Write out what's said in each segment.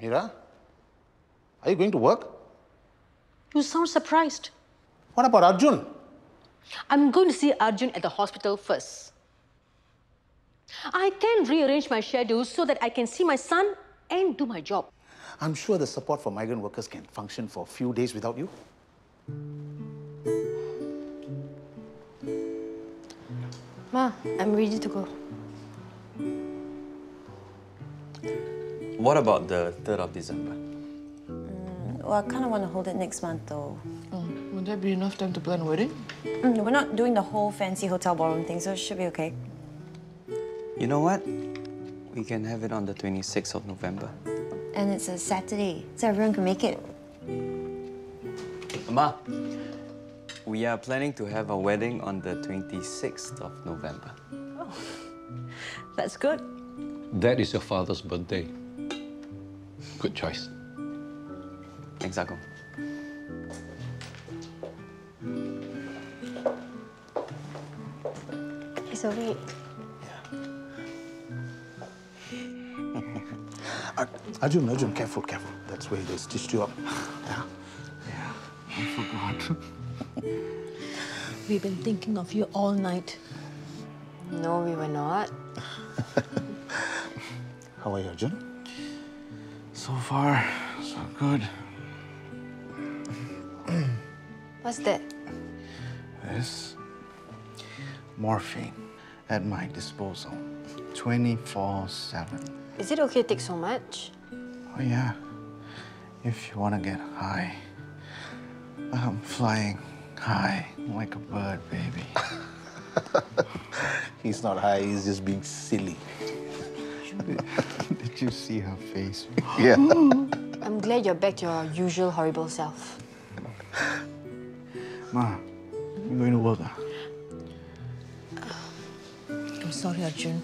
Meera, are you going to work? You sound surprised. What about Arjun? I'm going to see Arjun at the hospital first. I can rearrange my schedule so that I can see my son and do my job. I'm sure the support for migrant workers can function for a few days without you. Ma, I'm ready to go. What about the 3rd of December? Well, I kind of want to hold it next month, though. Would there be enough time to plan a wedding? We're not doing the whole fancy hotel ballroom thing, so it should be okay. You know what? We can have it on the 26th of November. And it's a Saturday, so everyone can make it. Ma, we are planning to have a wedding on the 26th of November. Oh, that's good. That is your father's birthday. Good choice. Thanks, Akong. It's okay. Arjun, careful. That's where they stitched you up. Yeah. I forgot. We've been thinking of you all night. No, we were not. How are you, Arjun? So far, so good. What's that? This morphine at my disposal, 24/7. Is it okay to take so much? Oh yeah, if you want to get high. I'm flying high like a bird, baby. He's not high, he's just being silly. Did you see her face? Yeah. I'm glad you're back to your usual horrible self. Ma, you going to work? I'm sorry, Arjun.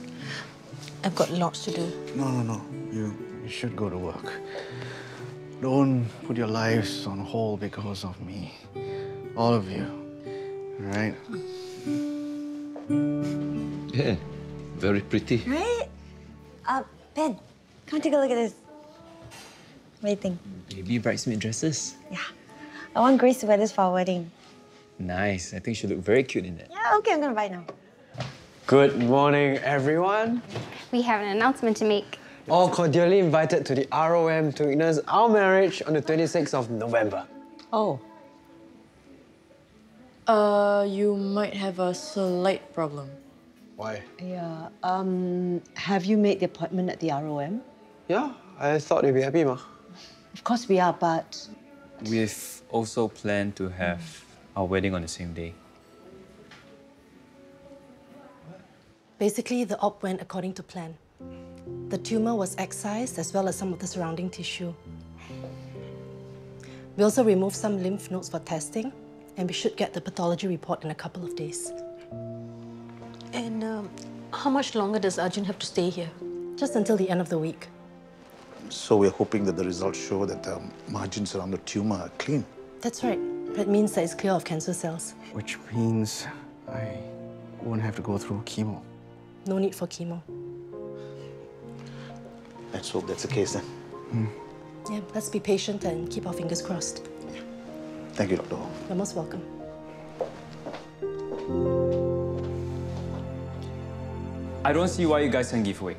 I've got lots to do. No. You should go to work. Don't put your lives on hold because of me. All of you. All right? Yeah, very pretty. Right? Ben, come take a look at this. What do you think? Baby bridesmaid dresses. Yeah. I want Grace to wear this for our wedding. Nice. I think she'll look very cute in that. Yeah, okay, I'm gonna buy it now. Good morning, everyone. We have an announcement to make. All cordially invited to the ROM to witness our marriage on the 26th of November. Oh. You might have a slight problem. Why? Yeah, have you made the appointment at the ROM? Yeah, I thought you'd be happy, ma. Of course we are, but... We've also planned to have our wedding on the same day. Basically, the op went according to plan. The tumor was excised as well as some of the surrounding tissue. We also removed some lymph nodes for testing, and we should get the pathology report in a couple of days. And how much longer does Arjun have to stay here? Just until the end of the week. So we're hoping that the results show that the margins around the tumor are clean. That's right. That means that it's clear of cancer cells. Which means I won't have to go through chemo. No need for chemo. Let's hope that's the case then. Yeah, let's be patient and keep our fingers crossed. Thank you, Dr. Ho. You're most welcome. I don't see why you guys can give away.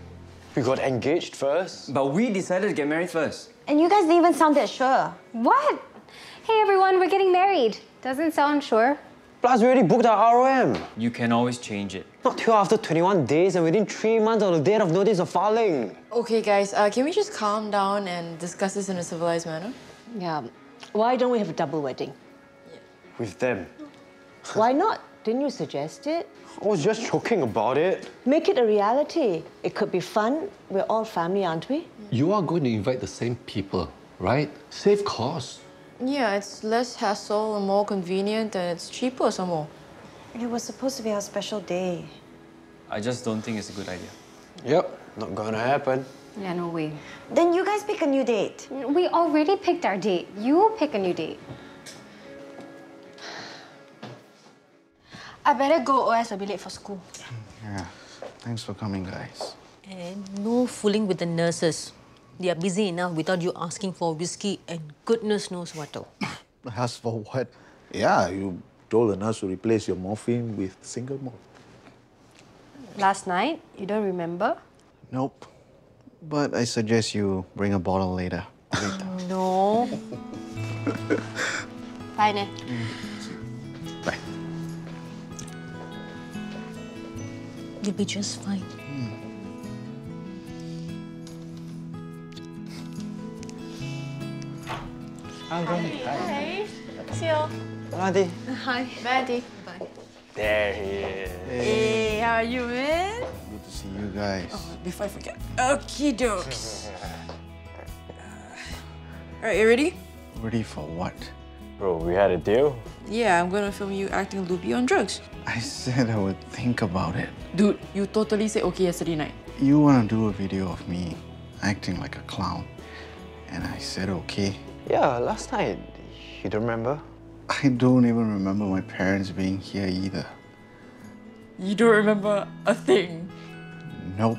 We got engaged first. But we decided to get married first. And you guys didn't even sound that sure. What? Hey everyone, we're getting married. Doesn't sound sure. Plus, we already booked our ROM. You can always change it. Not till after 21 days and within 3 months of the date of notice of filing. Okay, guys, can we just calm down and discuss this in a civilized manner? Yeah, why don't we have a double wedding? With them. Why not? Didn't you suggest it? I was just joking about it. Make it a reality. It could be fun. We're all family, aren't we? You are going to invite the same people, right? Save costs. Yeah, it's less hassle and more convenient, and it's cheaper some more. It was supposed to be our special day. I just don't think it's a good idea. Yep, not gonna happen. Yeah, no way. Then you guys pick a new date. We already picked our date. You pick a new date. I better go or else I'll be late for school. Yeah, thanks for coming, guys. And no fooling with the nurses. They are busy enough without you asking for whiskey and goodness knows what. Ask for what? Yeah, you told the nurse to replace your morphine with single malt. Last night? You don't remember? Nope. But I suggest you bring a bottle later. No. Bye, Ne. Bye. You'll be just fine. Hi. See you. Auntie. Hi. Bye, Auntie. Bye. There he is. Hey, how are you, man? Good to see you guys. Before I forget. Okie dokes. Alright, you ready? Ready for what? Bro, we had a deal. Yeah, I'm gonna film you acting loopy on drugs. I said I would think about it. Dude, you totally said okay yesterday night. You want to do a video of me acting like a clown. And I said okay. Yeah, last night. You don't remember? I don't even remember my parents being here either. You don't remember a thing. Nope.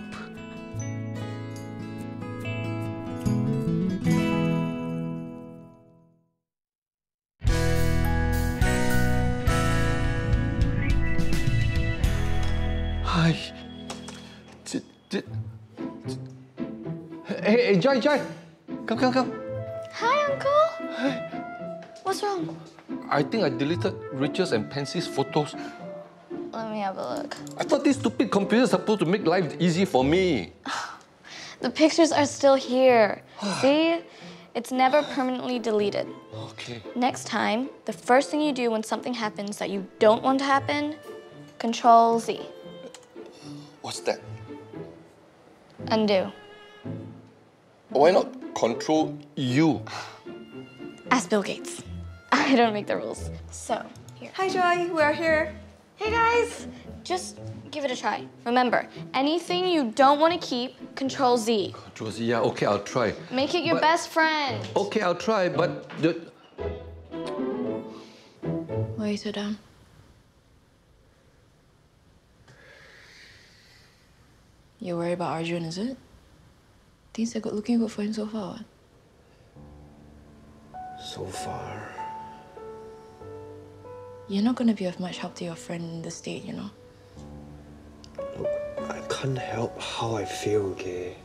Hi. Hey, Joy. Come. Hi, Uncle. What's wrong? I think I deleted Rachel's and Pansy's photos. Let me have a look. I thought this stupid computer is supposed to make life easy for me. The pictures are still here. See? It's never permanently deleted. Okay. Next time, the first thing you do when something happens that you don't want to happen, Control Z. What's that? Undo. Why not Control U? Ask Bill Gates. I don't make the rules. So, here. Hi, Joy. We're here. Hey, guys. Just give it a try. Remember, anything you don't want to keep, Control Z. Josie, yeah, okay, I'll try. Make it your best friend. Okay, I'll try, but... Why you sit down? You're worried about Arjun, is it? Things are looking good for him so far. So far. You're not gonna be of much help to your friend in the state, you know? Look, I can't help how I feel, okay?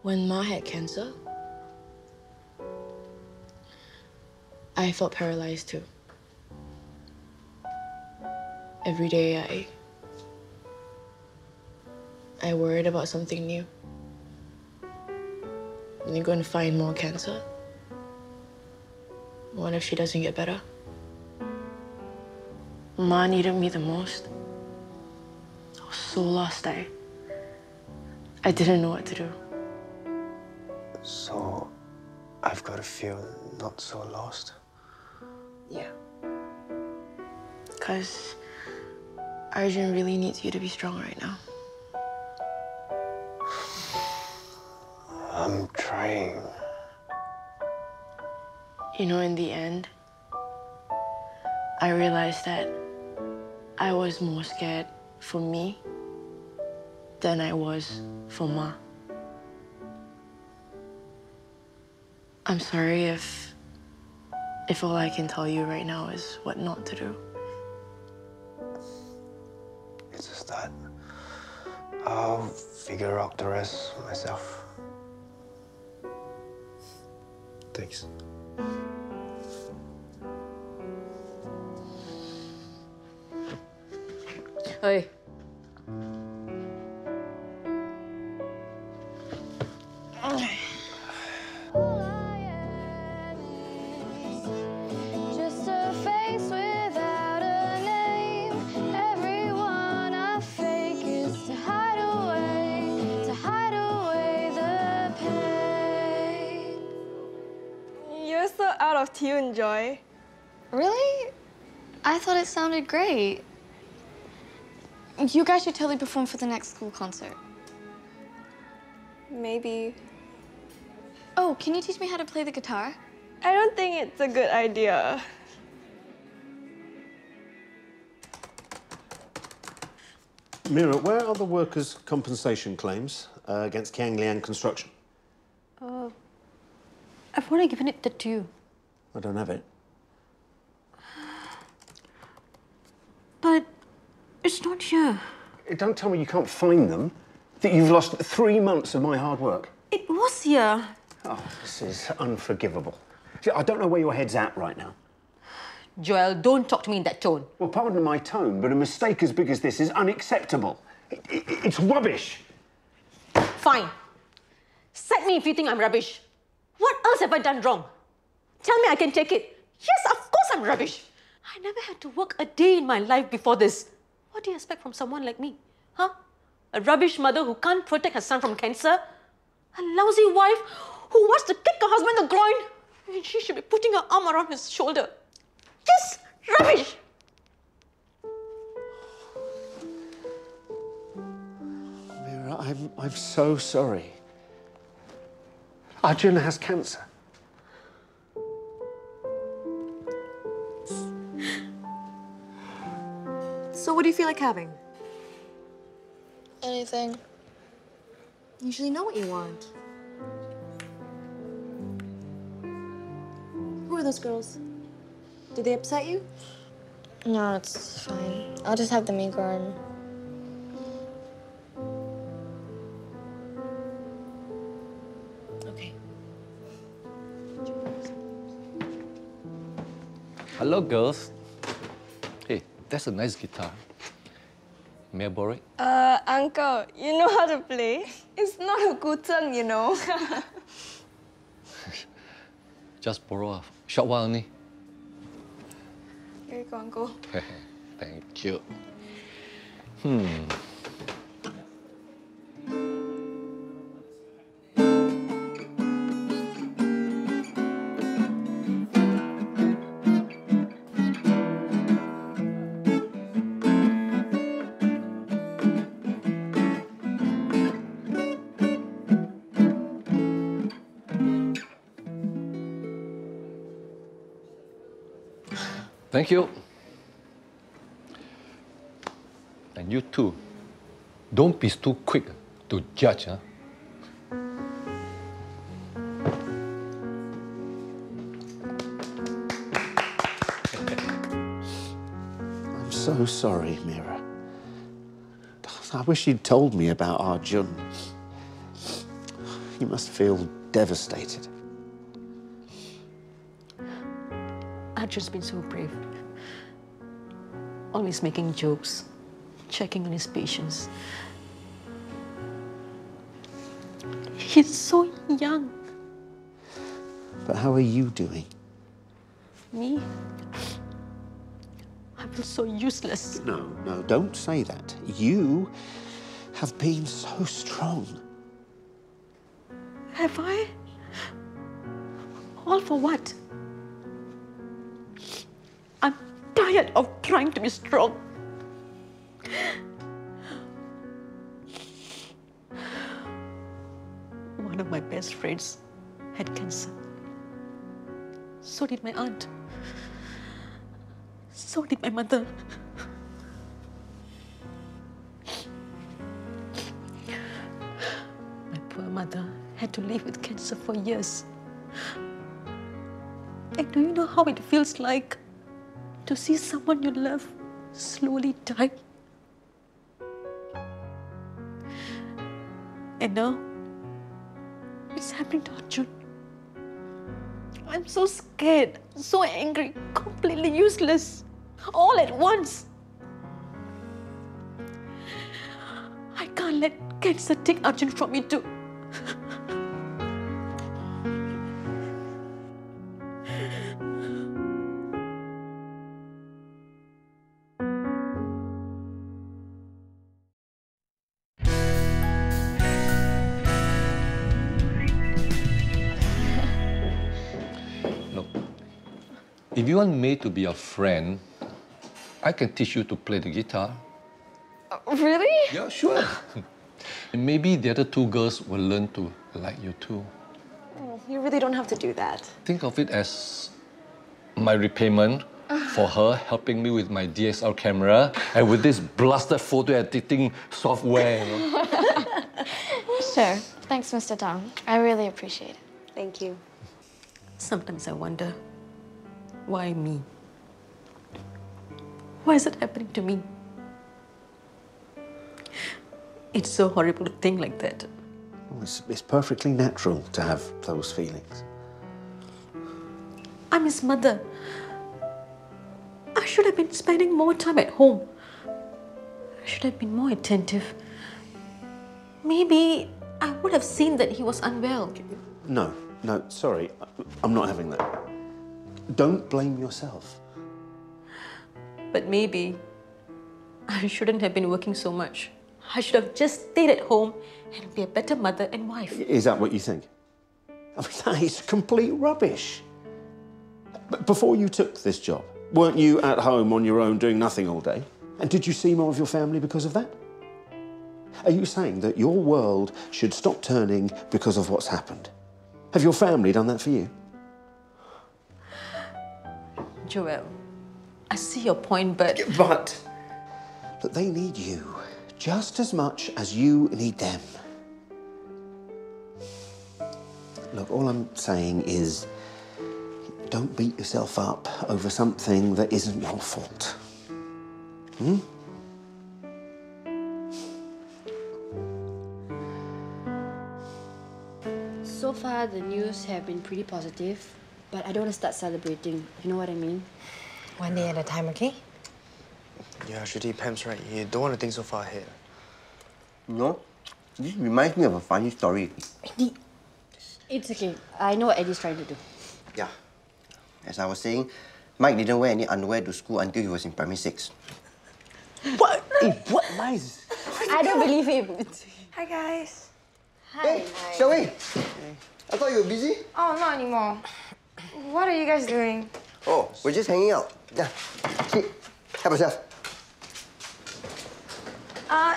When Ma had cancer, I felt paralyzed too. Every day I worried about something new. And you're going to find more cancer. What if she doesn't get better? Ma needed me the most. I was so lost. I didn't know what to do. So, I've got to feel not so lost. Yeah. Because Arjun really needs you to be strong right now. I'm trying. You know, in the end, I realized that I was more scared for me than I was for Ma. I'm sorry if all I can tell you right now is what not to do. It's just that I'll figure out the rest myself. Thanks. Hey. Just a face without a name. Everyone I fake is to hide away the pain. You're so out of tune, Joy. Really? I thought it sounded great. You guys should totally perform for the next school concert. Maybe. Oh, can you teach me how to play the guitar? I don't think it's a good idea. Meera, where are the workers' compensation claims against Tanglin Construction? I've already given it to you. I don't have it. But it's not here. Don't tell me you can't find them. That you've lost 3 months of my hard work. It was here. Oh, this is unforgivable. See, I don't know where your head's at right now. Joel, don't talk to me in that tone. Well, pardon my tone, but a mistake as big as this is unacceptable. It's rubbish. Fine. Sack me if you think I'm rubbish. What else have I done wrong? Tell me I can take it. Yes, of course I'm rubbish. I never had to work a day in my life before this. What do you expect from someone like me? Huh? A rubbish mother who can't protect her son from cancer? A lousy wife who wants to kick her husband in the groin? And she should be putting her arm around his shoulder. Yes, rubbish! Meera, I'm so sorry. Arjun has cancer. So what do you feel like having? Anything. You usually know what you want. Who are those girls? Did they upset you? No, it's fine. I'll just have the meat garden. Okay. Hello, girls. Hey, that's a nice guitar. May I borrow it? Uncle, you know how to play? It's not a guzheng, you know. Just borrow a short while only. Here you go, Uncle. Thank you. Thank you. And you too. Don't be too quick to judge, huh? I'm so sorry, Meera. I wish you'd told me about Arjun. You must feel devastated. Arjun's been so brave. Always making jokes, checking on his patients. He's so young. But how are you doing? Me? I feel so useless. No, don't say that. You have been so strong. Have I? All for what? I'm tired of trying to be strong. One of my best friends had cancer. So did my aunt. So did my mother. My poor mother had to live with cancer for years. And do you know how it feels like to see someone you love slowly die? And now, it's happening to Arjun. I'm so scared, so angry, completely useless, all at once. I can't let cancer take Arjun from me too. If you want me to be your friend, I can teach you to play the guitar. Really? Yeah, sure. And maybe the other two girls will learn to like you too. You really don't have to do that. Think of it as my repayment for her helping me with my DSLR camera and with this blasted photo editing software. You know? Sure. Thanks, Mr. Tang. I really appreciate it. Thank you. Sometimes I wonder, why me? Why is it happening to me? It's so horrible to think like that. Well, it's perfectly natural to have those feelings. I'm his mother. I should have been spending more time at home. I should have been more attentive. Maybe I would have seen that he was unwell. No, sorry. I'm not having that. Don't blame yourself. But maybe I shouldn't have been working so much. I should have just stayed at home and be a better mother and wife. Is that what you think? I mean, that is complete rubbish. But before you took this job, weren't you at home on your own doing nothing all day? And did you see more of your family because of that? Are you saying that your world should stop turning because of what's happened? Have your family done that for you? Joel, I see your point, but... But they need you just as much as you need them. Look, all I'm saying is don't beat yourself up over something that isn't your fault. Hmm? So far, the news have been pretty positive, but I don't want to start celebrating. You know what I mean? One day at a time, okay? Yeah, Shruti, Pam's right. You don't want to think so far ahead. No, this reminds me of a funny story. Eddie, it's okay. I know what Eddie's trying to do. Yeah. As I was saying, Mike didn't wear any underwear to school until he was in primary 6. What? Hey, what lies? I don't believe him. Hi, guys. Hey, Xiao Wei. I thought you were busy. Oh, not anymore. What are you guys doing? Oh, we're just hanging out. Yeah. Sit. Help yourself.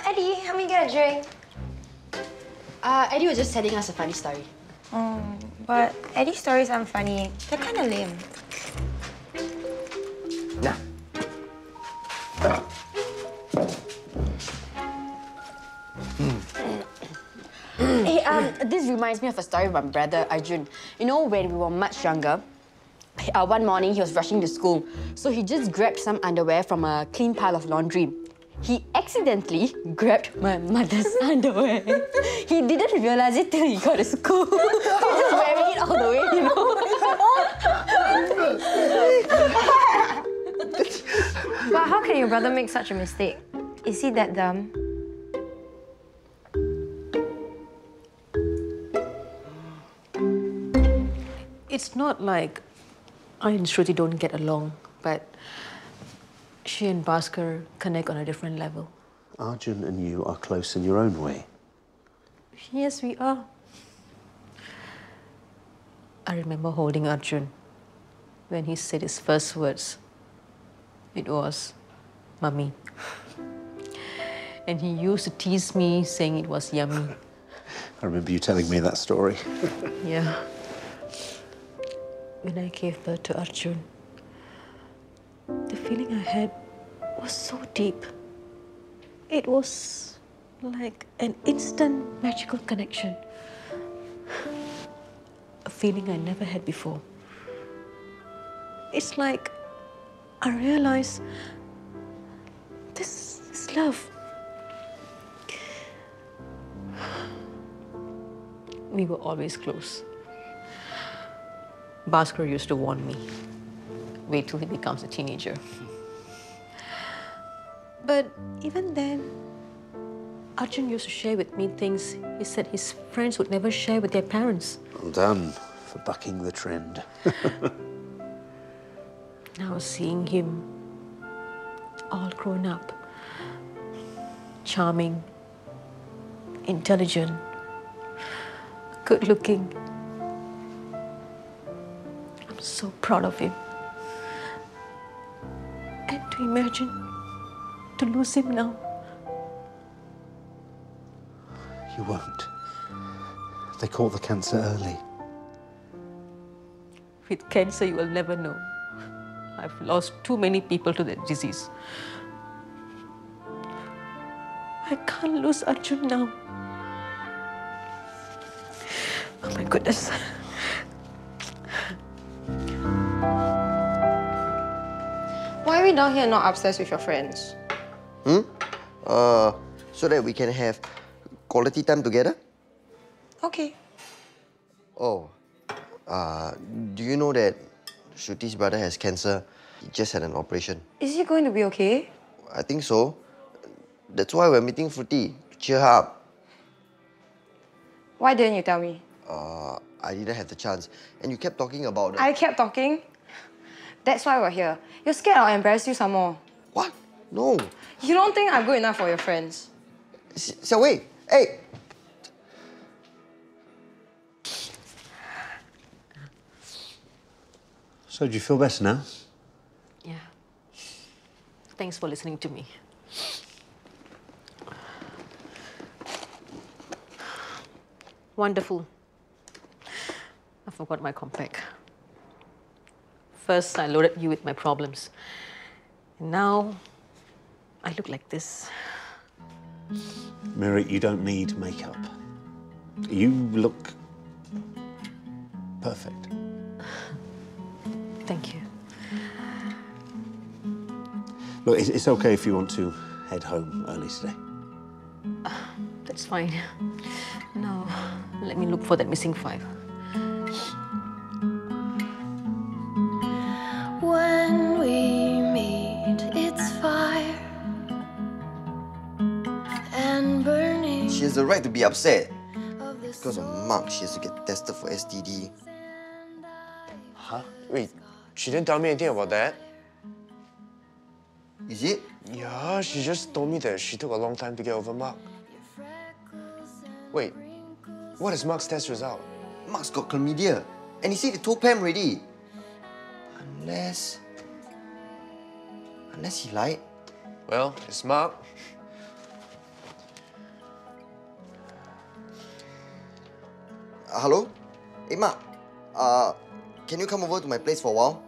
Eddie, help me get a drink. Eddie was just telling us a funny story. Oh, but Eddie's stories aren't funny. They're kind of lame. Nah. Hey, this reminds me of a story of my brother, Arjun. You know, when we were much younger, one morning he was rushing to school, so he just grabbed some underwear from a clean pile of laundry. He accidentally grabbed my mother's underwear. He didn't realize it till he got to school. He just wearing it all the way, you know. But how can your brother make such a mistake? Is he that dumb? It's not like I and Shruti don't get along, but she and Bhaskar connect on a different level. Arjun and you are close in your own way. Yes, we are. I remember holding Arjun when he said his first words. It was, "Mummy." And he used to tease me, saying it was yummy. I remember you telling me that story. Yeah. When I gave birth to Arjun, the feeling I had was so deep. It was like an instant magical connection. A feeling I never had before. It's like I realized this is love. We were always close. Bhaskar used to warn me, wait till he becomes a teenager. But even then, Arjun used to share with me things he said his friends would never share with their parents. Well done for bucking the trend. Now seeing him all grown up, charming, intelligent, good-looking, I'm so proud of him. And to imagine to lose him now. You won't. They caught the cancer early. With cancer, you will never know. I've lost too many people to that disease. I can't lose Arjun now. Oh my goodness. Why are we down here and not upstairs with your friends? So that we can have quality time together? Okay. Oh, do you know that Shruti's brother has cancer? He just had an operation. Is he going to be okay? I think so. That's why we're meeting Shruti, to cheer her up. Why didn't you tell me? I didn't have the chance. And you kept talking about it. I kept talking? That's why we're here. You're scared I'll embarrass you some more. What? No. You don't think I'm good enough for your friends? Xiao Wei, hey! So do you feel better now? Yeah. Thanks for listening to me. Wonderful. I forgot my compact. First, I loaded you with my problems. And now, I look like this. Meera, you don't need makeup. You look perfect. Thank you. Look, it's okay if you want to head home early today. That's fine. Now, let me look for that missing file. When we meet, it's fire and burning. She has the right to be upset. Because of Mark, she has to get tested for STD. Huh? Wait, she didn't tell me anything about that? Is it? Yeah, she just told me that she took a long time to get over Mark. Wait, what is Mark's test result? Mark's got chlamydia. And he said he told Pam already. Unless he lied. Well, it's Mark. Hello? Hey, Mark. Can you come over to my place for a while?